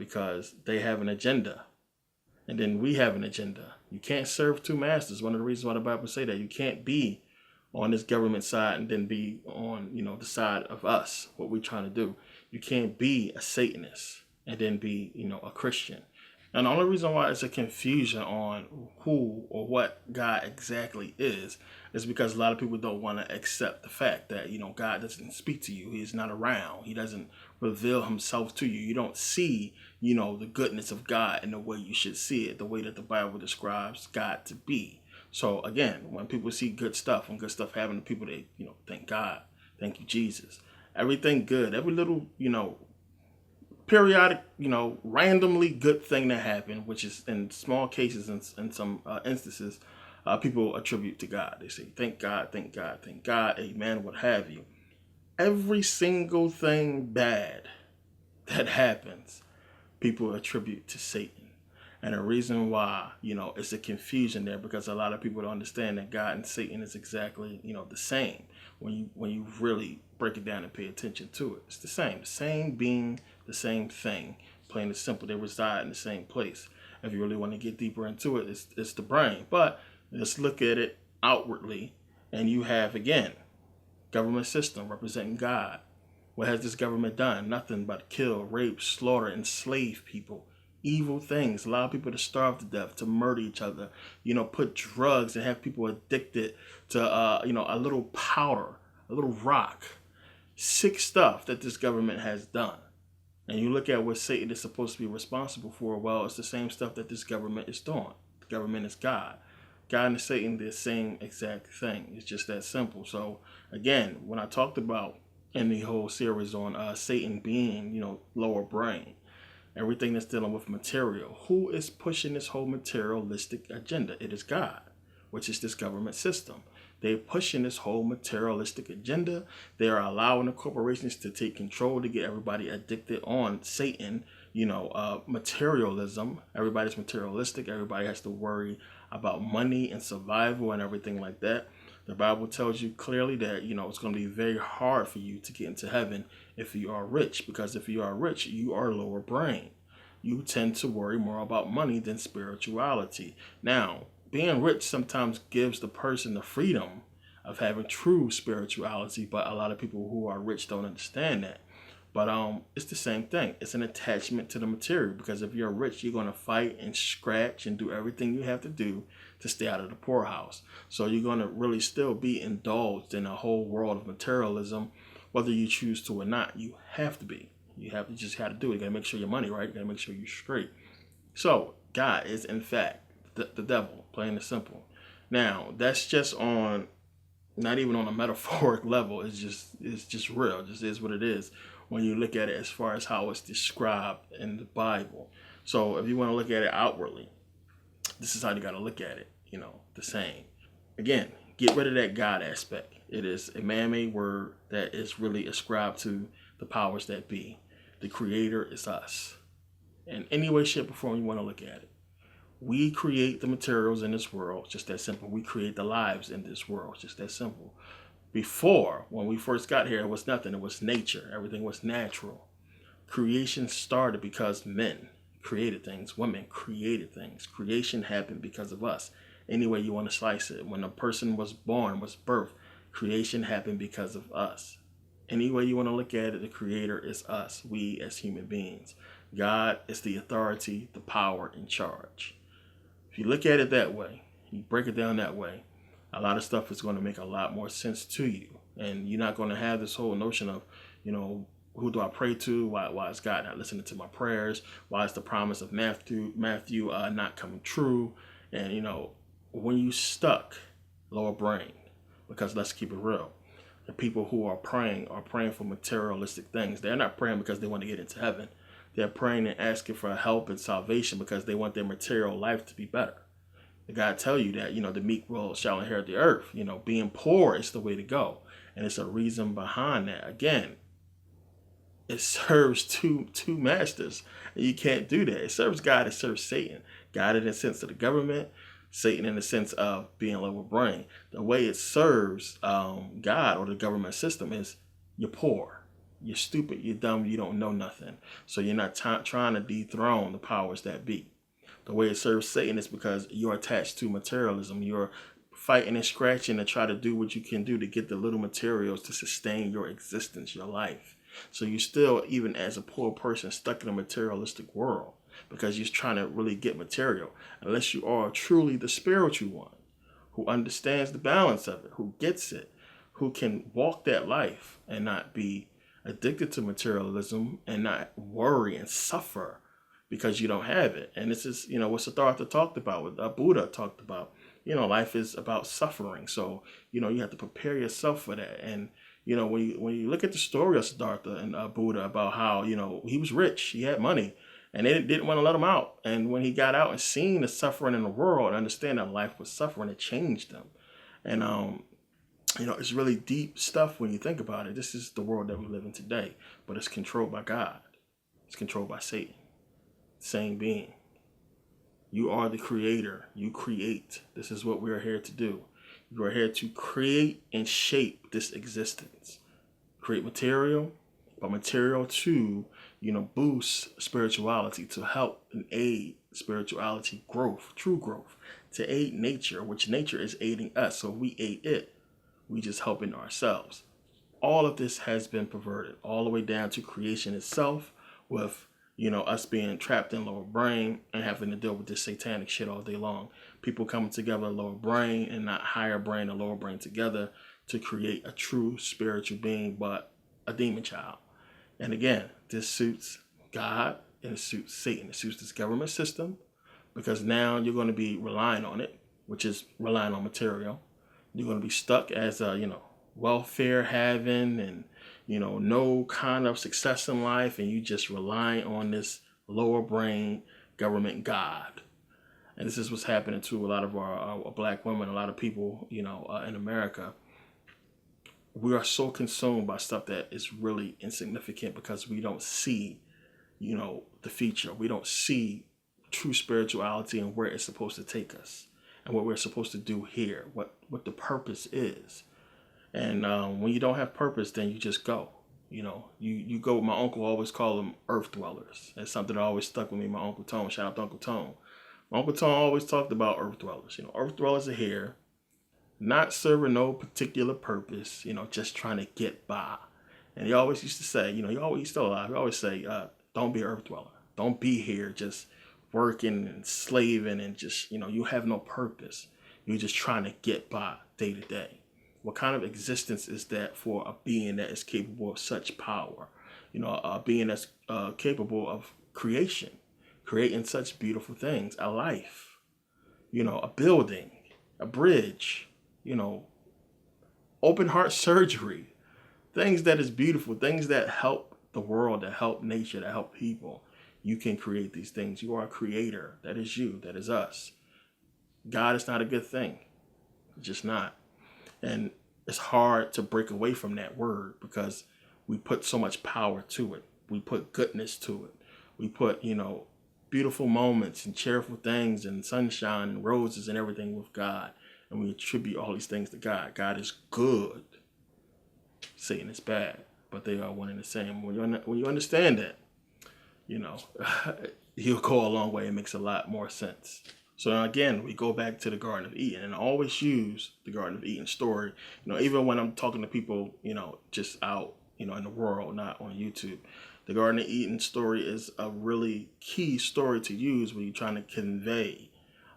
because they have an agenda. And then we have an agenda. You can't serve two masters. One of the reasons why the Bible say that you can't be on this government side and then be on, the side of us, what we're trying to do. You can't be a Satanist and then be, a Christian. And the only reason why it's a confusion on who or what God exactly is because a lot of people don't want to accept the fact that, God doesn't speak to you. He's not around. He doesn't reveal himself to you. You don't see, the goodness of God in the way you should see it, the way that the Bible describes God to be. So again, when people see good stuff, when good stuff happen to people, they, thank God, thank you, Jesus. Everything good, every little, periodic, randomly good thing that happened, which is in small cases and in some instances, people attribute to God. They say, thank God, thank God, thank God, amen, what have you. Every single thing bad that happens, people attribute to Satan. And the reason why, it's a confusion there because a lot of people don't understand that God and Satan is exactly, the same. When you really break it down and pay attention to it, it's the same being, the same thing. Plain and simple, they reside in the same place. If you really want to get deeper into it, it's the brain. But let's look at it outwardly, and you have again, government system representing God. What has this government done? Nothing but kill, rape, slaughter, enslave people. Evil things, allow people to starve to death, to murder each other, put drugs and have people addicted to, a little powder, a little rock. Sick stuff that this government has done. And you look at what Satan is supposed to be responsible for, well, it's the same stuff that this government is doing. The government is God. God and Satan, the same exact thing. It's just that simple. So again, when I talked about in the whole series on Satan being, lower brain, everything that's dealing with material. Who is pushing this whole materialistic agenda? It is God, which is this government system. They're pushing this whole materialistic agenda. They are allowing the corporations to take control to get everybody addicted on Satan, materialism. Everybody's materialistic. Everybody has to worry about money and survival and everything like that. The Bible tells you clearly that, it's going to be very hard for you to get into heaven if you are rich, because if you are rich, you are lower brain. You tend to worry more about money than spirituality. Now, being rich sometimes gives the person the freedom of having true spirituality, but a lot of people who are rich don't understand that. But it's the same thing. It's an attachment to the material, because if you're rich, you're going to fight and scratch and do everything you have to do to stay out of the poorhouse. So you're going to really still be indulged in a whole world of materialism, whether you choose to or not. You have to be. You just have to do it. You got to make sure your money right. You got to make sure you're straight. So God is in fact the devil, plain and simple. Now that's just on, not even on a metaphoric level. It's just real. It just is what it is when you look at it as far as how it's described in the Bible. So if you want to look at it outwardly, this is how you got to look at it, the same. Again, get rid of that God aspect. It is a man-made word that is really ascribed to the powers that be. The creator is us. In any way, shape, or form you want to look at it. We create the materials in this world, just that simple. We create the lives in this world, just that simple. Before, when we first got here, it was nothing. It was nature. Everything was natural. Creation started because men created things. Women created things. Creation happened because of us. Any way you want to slice it. When a person was born, was birthed, creation happened because of us. Any way you want to look at it, the creator is us, we as human beings. God is the authority, the power in charge. If you look at it that way, you break it down that way, a lot of stuff is going to make a lot more sense to you. And you're not going to have this whole notion of, who do I pray to? Why is God not listening to my prayers? Why is the promise of Matthew not coming true? And, when you stuck, lower brain, because let's keep it real. The people who are praying for materialistic things. They're not praying because they want to get into heaven. They're praying and asking for help and salvation because they want their material life to be better. God tell you that, the meek shall inherit the earth. Being poor is the way to go. And it's a reason behind that. Again, it serves two masters. And you can't do that. It serves God, it serves Satan. God in the sense of the government, Satan in the sense of being lower brain. The way it serves God or the government system is you're poor. You're stupid, you're dumb, you don't know nothing. So you're not trying to dethrone the powers that be. The way it serves Satan is because you're attached to materialism. You're fighting and scratching to try to do what you can do to get the little materials to sustain your existence, your life. So you're still, even as a poor person, stuck in a materialistic world because you're trying to really get material. Unless you are truly the spiritual one who understands the balance of it, who gets it, who can walk that life and not be addicted to materialism and not worry and suffer because you don't have it. And this is, what Siddhartha talked about, what Buddha talked about. Life is about suffering. So, you have to prepare yourself for that. And, when you look at the story of Siddhartha and Buddha about how, he was rich, he had money, and they didn't want to let him out. And when he got out and seen the suffering in the world and understand that life was suffering, it changed him. And, it's really deep stuff when you think about it. This is the world that we live in today, but it's controlled by God. It's controlled by Satan. Same being. You are the creator. You create. This is what we are here to do. You are here to create and shape this existence. Create material, but material to, boost spirituality, to help and aid spirituality growth, true growth, to aid nature, which nature is aiding us. So we aid it. We just helping ourselves. All of this has been perverted, all the way down to creation itself, with us being trapped in lower brain and having to deal with this satanic shit all day long. People coming together, lower brain and not higher brain and lower brain together to create a true spiritual being, but a demon child. And again, this suits God and it suits Satan. It suits this government system because now you're going to be relying on it, which is relying on material. You're going to be stuck as a, welfare having and, no kind of success in life. And you just rely on this lower brain government God. And this is what's happening to a lot of our black women, a lot of people, in America. We are so consumed by stuff that is really insignificant because we don't see, the future. We don't see true spirituality and where it's supposed to take us and what we're supposed to do here, what the purpose is. And when you don't have purpose, then you just go. You go. My uncle always called them earth dwellers. That's something that always stuck with me. My Uncle Tone, shout out to Uncle Tone. My Uncle Tone always talked about earth dwellers. Earth dwellers are here, not serving no particular purpose, just trying to get by. And he always used to say, he's still alive. He always say, don't be an earth dweller. Don't be here just working and slaving and just, you have no purpose. You're just trying to get by day to day. What kind of existence is that for a being that is capable of such power? A being that's capable of creating such beautiful things, a life, a building, a bridge, open heart surgery, things that is beautiful, things that help the world, that help nature, that help people. You can create these things. You are a creator. That is you. That is us. God is not a good thing. It's just not. And it's hard to break away from that word because we put so much power to it. We put goodness to it. We put, beautiful moments and cheerful things and sunshine and roses and everything with God. And we attribute all these things to God. God is good. Satan is bad, but they are one and the same. When you understand that, you'll go a long way. It makes a lot more sense. So again, we go back to the Garden of Eden, and I always use the Garden of Eden story. Even when I'm talking to people, just out, in the world, not on YouTube. The Garden of Eden story is a really key story to use when you're trying to convey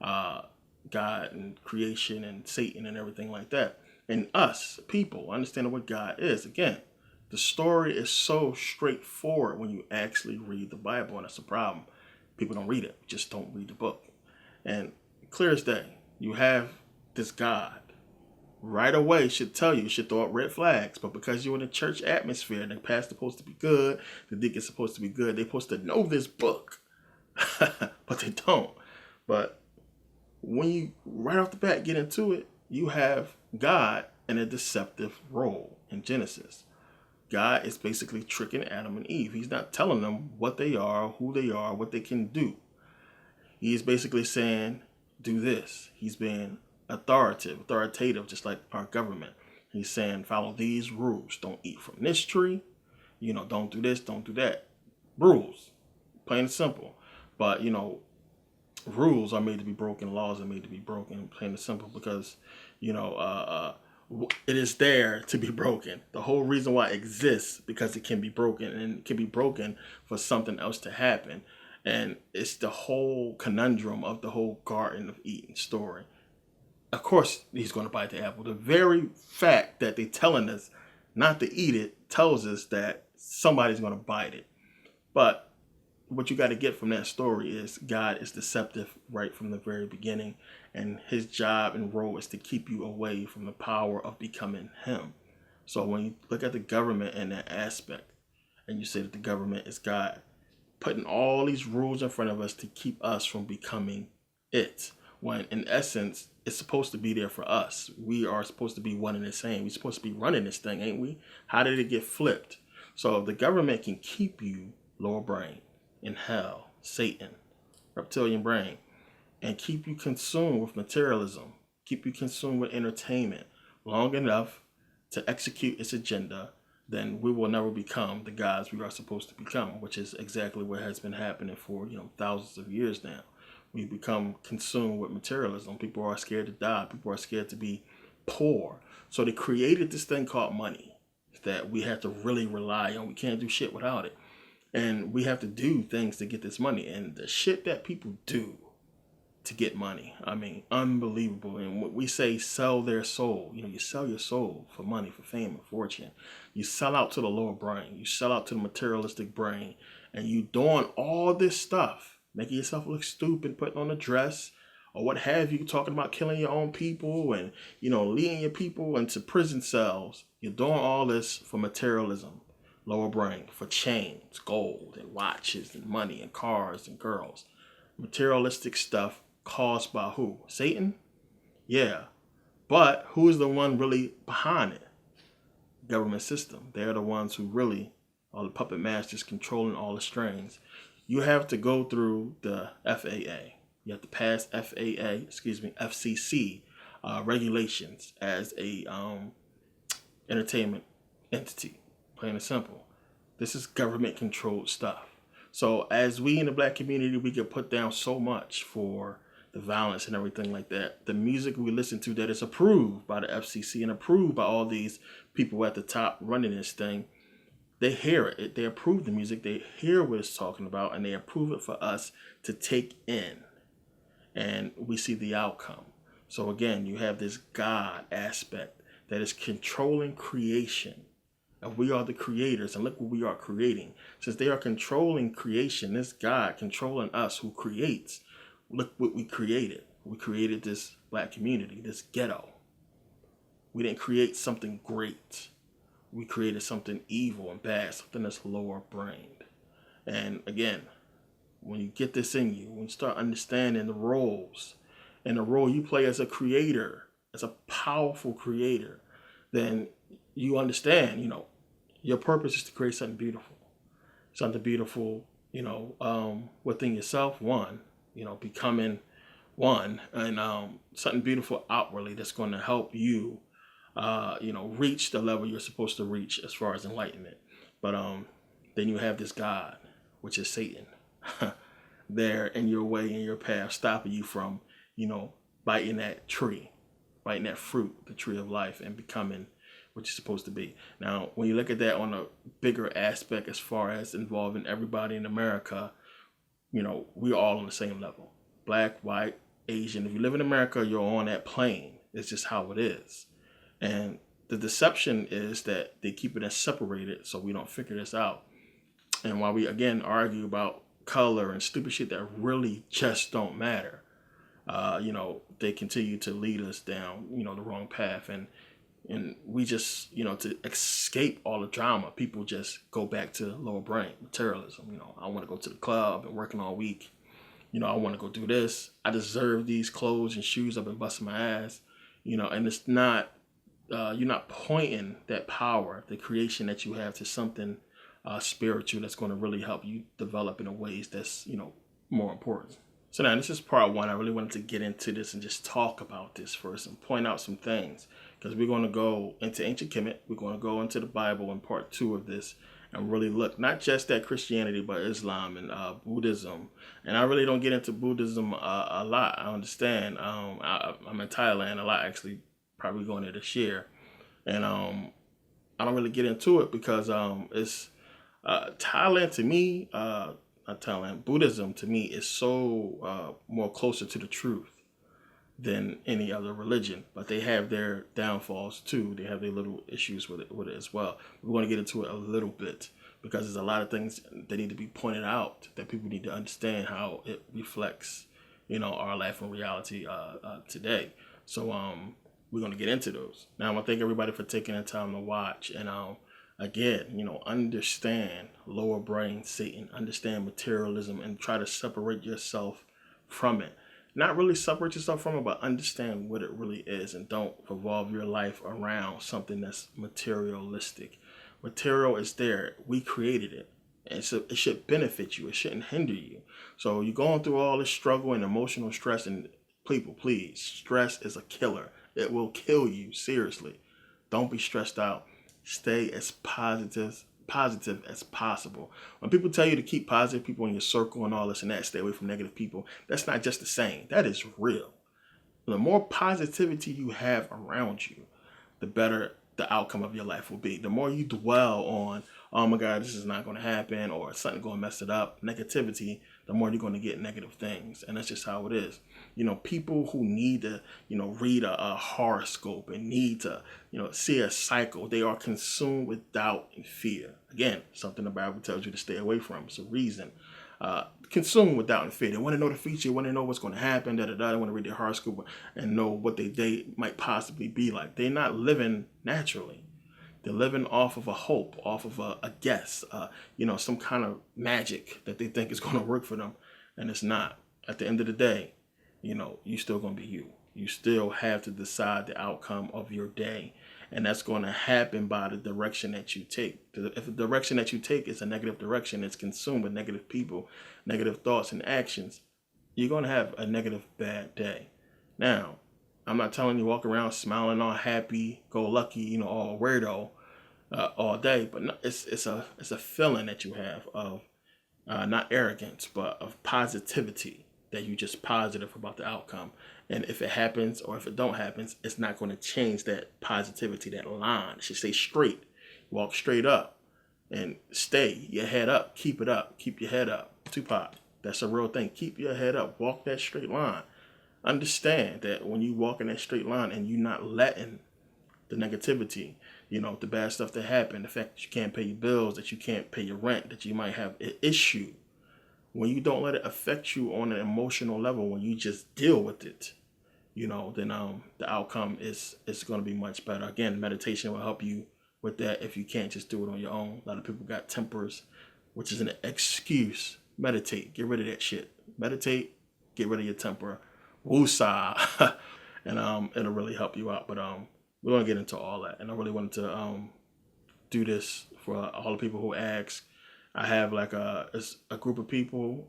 God and creation and Satan and everything like that. And us, people, understanding what God is. Again, the story is so straightforward when you actually read the Bible, and that's a problem. People don't read it, just don't read the book. And clear as day, you have this God. Right away should tell you, should throw up red flags. But because you're in a church atmosphere, and the pastor's supposed to be good, the deacon's supposed to be good, they're supposed to know this book. But they don't. But when you right off the bat get into it, you have God in a deceptive role in Genesis. God is basically tricking Adam and Eve. He's not telling them what they are, who they are, what they can do. He's basically saying, do this. He's being authoritative, just like our government. He's saying, follow these rules. Don't eat from this tree. don't do this, don't do that. Rules, plain and simple. But, rules are made to be broken, laws are made to be broken, plain and simple, because, it is there to be broken. The whole reason why it exists, because it can be broken, and it can be broken for something else to happen. And it's the whole conundrum of the whole Garden of Eden story. Of course, he's going to bite the apple. The very fact that they're telling us not to eat it tells us that somebody's going to bite it. But what you got to get from that story is God is deceptive right from the very beginning, and his job and role is to keep you away from the power of becoming him. So when you look at the government in that aspect, and you say that the government is God, putting all these rules in front of us to keep us from becoming it, when in essence it's supposed to be there for us. We are supposed to be one and the same. We're supposed to be running this thing, ain't we? How did it get flipped? So the government can keep you lower brain, in hell, Satan, reptilian brain, and keep you consumed with materialism, keep you consumed with entertainment long enough to execute its agenda, then we will never become the gods we are supposed to become, which is exactly what has been happening for thousands of years now. We become consumed with materialism. People are scared to die. People are scared to be poor. So they created this thing called money that we have to really rely on. We can't do shit without it. And we have to do things to get this money. And the shit that people do to get money, I mean, unbelievable. And what we say, sell their soul. You sell your soul for money, for fame, and fortune. You sell out to the lower brain. You sell out to the materialistic brain. And you doing all this stuff, making yourself look stupid, putting on a dress, or what have you, talking about killing your own people and, leading your people into prison cells. You're doing all this for materialism. Lower brain, for chains, gold, and watches, and money, and cars, and girls. Materialistic stuff caused by who? Satan? Yeah. But who is the one really behind it? Government system. They're the ones who really are the puppet masters controlling all the strings. You have to go through the FAA. You have to pass FCC regulations as a entertainment entity. Plain and simple. This is government controlled stuff. So as we in the black community, we get put down so much for the violence and everything like that. The music we listen to that is approved by the FCC and approved by all these people at the top running this thing, they hear it. They approve the music. They hear what it's talking about, and they approve it for us to take in. And we see the outcome. So again, you have this God aspect that is controlling creation. And we are the creators, and look what we are creating. Since they are controlling creation, this God controlling us who creates, look what we created. We created this black community, this ghetto. We didn't create something great. We created something evil and bad, something that's lower brained. And again, when you get this in you, when you start understanding the roles and the role you play as a creator, as a powerful creator, then you understand, your purpose is to create something beautiful. Something beautiful, within yourself, one, becoming one, and something beautiful outwardly that's going to help you, reach the level you're supposed to reach as far as enlightenment. But then you have this God, which is Satan, there in your way, in your path, stopping you from, biting that tree, biting that fruit, the tree of life, and becoming what you're supposed to be. Now, when you look at that on a bigger aspect as far as involving everybody in America, we're all on the same level. Black, white, Asian. If you live in America, you're on that plane. It's just how it is. And the deception is that they keep it as separated so we don't figure this out. And while we, again, argue about color and stupid shit that really just don't matter, they continue to lead us down, the wrong path. And we just, to escape all the drama, people just go back to lower brain, materialism. I want to go to the club and working all week. I want to go do this. I deserve these clothes and shoes. I've been busting my ass, and it's not, you're not pointing that power, the creation that you have, to something spiritual that's going to really help you develop in ways that's, more important. So now this is part one. I really wanted to get into this and just talk about this first and point out some things, because we're going to go into ancient Kemet. We're going to go into the Bible in part two of this, and really look not just at Christianity but Islam and Buddhism. And I really don't get into Buddhism a lot. I understand. I'm in Thailand a lot, actually, probably going there this year, and I don't really get into it because it's Thailand to me. Not Thailand. Buddhism to me is so more closer to the truth than any other religion, but they have their downfalls too. They have their little issues with it as well. We're going to get into it a little bit because there's a lot of things that need to be pointed out that people need to understand how it reflects, our life and reality today. So we're going to get into those. Now I want to thank everybody for taking the time to watch, and again, understand lower brain Satan, understand materialism, and try to separate yourself from it. Not really separate yourself from it, but understand what it really is, and don't revolve your life around something that's materialistic. Material is there. We created it. And so it should benefit you. It shouldn't hinder you. So you're going through all this struggle and emotional stress, and people, please, stress is a killer. It will kill you, seriously. Don't be stressed out. Stay as positive as possible. When people tell you to keep positive people in your circle and all this and that, stay away from negative people, that's not just a saying. That is real. The more positivity you have around you, the better the outcome of your life will be. The more you dwell on, oh my God, this is not going to happen, or something going to mess it up, negativity, the more you're going to get negative things. And that's just how it is. People who need to, read a horoscope and need to, see a cycle, they are consumed with doubt and fear. Again, something the Bible tells you to stay away from. It's a reason. Consumed with doubt and fear. They want to know the future. They want to know what's going to happen. They want to read their horoscope and know what their day might possibly be like. They're not living naturally. They're living off of a hope, off of a guess, some kind of magic that they think is going to work for them, and it's not. At the end of the day, you still going to be you. You still have to decide the outcome of your day, and that's going to happen by the direction that you take. If the direction that you take is a negative direction, it's consumed with negative people, negative thoughts and actions, you're going to have a negative, bad day. Now, I'm not telling you walk around smiling all happy, go lucky, all weirdo all day, but no, it's a feeling that you have of not arrogance, but of positivity, that you just positive about the outcome. And if it happens or if it don't happen, it's not going to change that positivity, that line. It should stay straight. Walk straight up and stay your head up. Keep it up. Keep your head up. Tupac, that's a real thing. Keep your head up. Walk that straight line. Understand that when you walk in that straight line and you're not letting the negativity, the bad stuff that happened, the fact that you can't pay your bills, that you can't pay your rent, that you might have an issue, when you don't let it affect you on an emotional level, when you just deal with it, then the outcome is going to be much better. Again, meditation will help you with that if you can't just do it on your own. A lot of people got tempers, which is an excuse. Meditate. Get rid of that shit. Meditate. Get rid of your temper. Woosah. And it'll really help you out. But we're going to get into all that. And I really wanted to do this for all the people who ask. I have like a group of people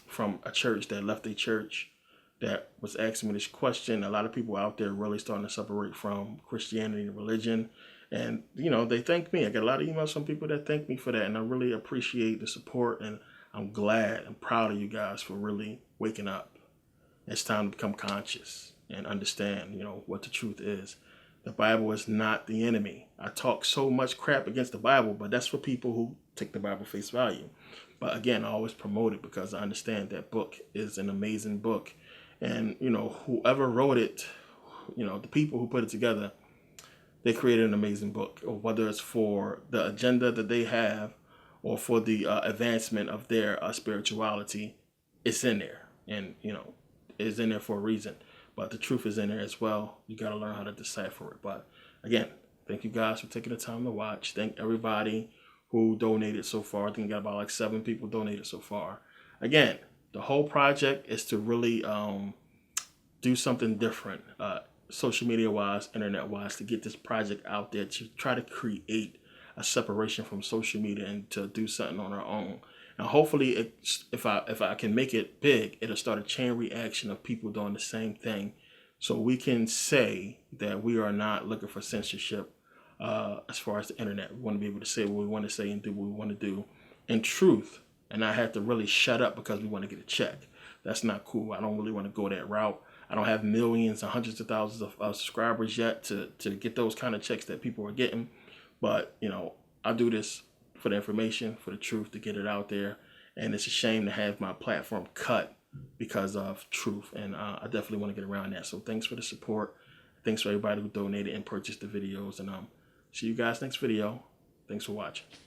from a church that left a church that was asking me this question. A lot of people out there really starting to separate from Christianity and religion. And, they thank me. I get a lot of emails from people that thank me for that. And I really appreciate the support. And I'm glad and proud of you guys for really waking up. It's time to become conscious and understand, what the truth is. The Bible is not the enemy. I talk so much crap against the Bible, but that's for people who take the Bible face value. But again, I always promote it because I understand that book is an amazing book. And, whoever wrote it, the people who put it together, they created an amazing book. Or whether it's for the agenda that they have or for the advancement of their spirituality, it's in there. And, it's in there for a reason. But the truth is in there as well. You got to learn how to decipher it. But again, thank you guys for taking the time to watch. Thank everybody who donated so far. I think we got about like 7 people donated so far. Again, the whole project is to really do something different, social media wise, internet wise, to get this project out there, to try to create a separation from social media and to do something on our own. And hopefully, if I can make it big, it'll start a chain reaction of people doing the same thing. So we can say that we are not looking for censorship. as far as the internet. We want to be able to say what we want to say and do what we want to do in truth, and not have to really shut up because we want to get a check. That's not cool. I don't really want to go that route. I don't have millions and hundreds of thousands of subscribers yet to get those kind of checks that people are getting. But, you know, I do this for the information, for the truth, to get it out there. And it's a shame to have my platform cut because of truth. And I definitely want to get around that. So thanks for the support. Thanks for everybody who donated and purchased the videos. And see you guys next video. Thanks for watching.